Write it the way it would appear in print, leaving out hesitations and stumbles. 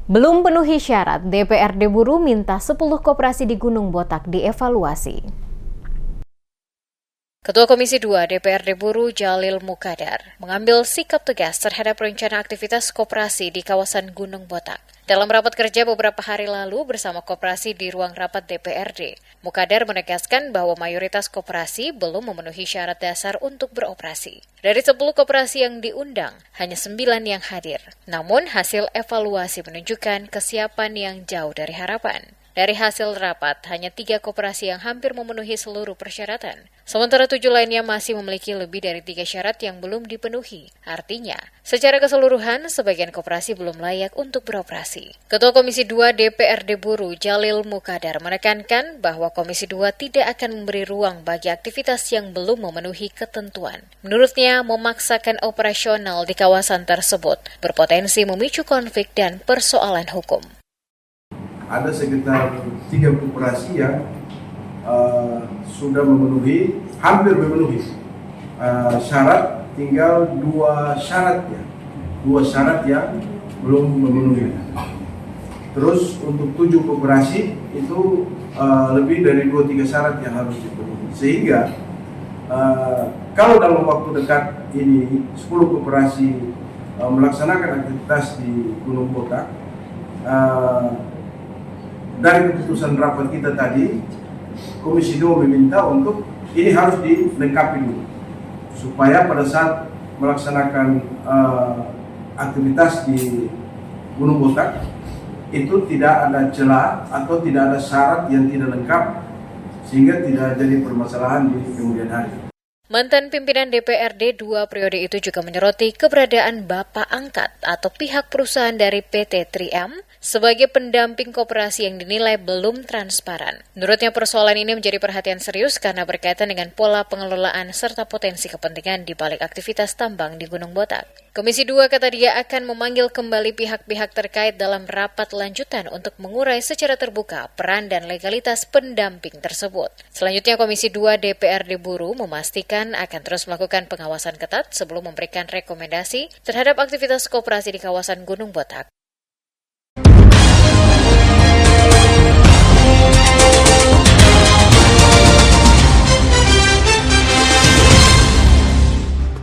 Belum penuhi syarat, DPRD Buru minta 10 koperasi di Gunung Botak dievaluasi. Ketua Komisi 2 DPRD Buru Jalil Mukadar mengambil sikap tegas terhadap rencana aktivitas koperasi di kawasan Gunung Botak. Dalam rapat kerja beberapa hari lalu bersama koperasi di ruang rapat DPRD, Mukadar menegaskan bahwa mayoritas koperasi belum memenuhi syarat dasar untuk beroperasi. Dari 10 koperasi yang diundang, hanya 9 yang hadir. Namun hasil evaluasi menunjukkan kesiapan yang jauh dari harapan. Dari hasil rapat, hanya 3 koperasi yang hampir memenuhi seluruh persyaratan. Sementara 7 lainnya masih memiliki lebih dari 3 syarat yang belum dipenuhi. Artinya, secara keseluruhan, sebagian koperasi belum layak untuk beroperasi. Ketua Komisi 2 DPRD Buru Jalil Mukadar menekankan bahwa Komisi 2 tidak akan memberi ruang bagi aktivitas yang belum memenuhi ketentuan. Menurutnya, memaksakan operasional di kawasan tersebut berpotensi memicu konflik dan persoalan hukum. Ada sekitar 3 koperasi yang sudah hampir memenuhi syarat, tinggal 2 syarat yang belum memenuhi. Terus untuk 7 koperasi itu lebih dari 2-3 syarat yang harus dipenuhi. Sehingga kalau dalam waktu dekat ini 10 koperasi melaksanakan aktivitas di Gunung Botak, dari keputusan rapat kita tadi, Komisi 2 meminta untuk ini harus dilengkapi dulu, supaya pada saat melaksanakan aktivitas di Gunung Botak itu tidak ada celah atau tidak ada syarat yang tidak lengkap, sehingga tidak jadi permasalahan di kemudian hari. Mantan pimpinan DPRD 2 periode itu juga menyoroti keberadaan bapak angkat atau pihak perusahaan dari PT 3M sebagai pendamping koperasi yang dinilai belum transparan. Menurutnya persoalan ini menjadi perhatian serius karena berkaitan dengan pola pengelolaan serta potensi kepentingan di balik aktivitas tambang di Gunung Botak. Komisi 2 kata dia akan memanggil kembali pihak-pihak terkait dalam rapat lanjutan untuk mengurai secara terbuka peran dan legalitas pendamping tersebut. Selanjutnya Komisi 2 DPRD Buru memastikan akan terus melakukan pengawasan ketat sebelum memberikan rekomendasi terhadap aktivitas koperasi di kawasan Gunung Botak.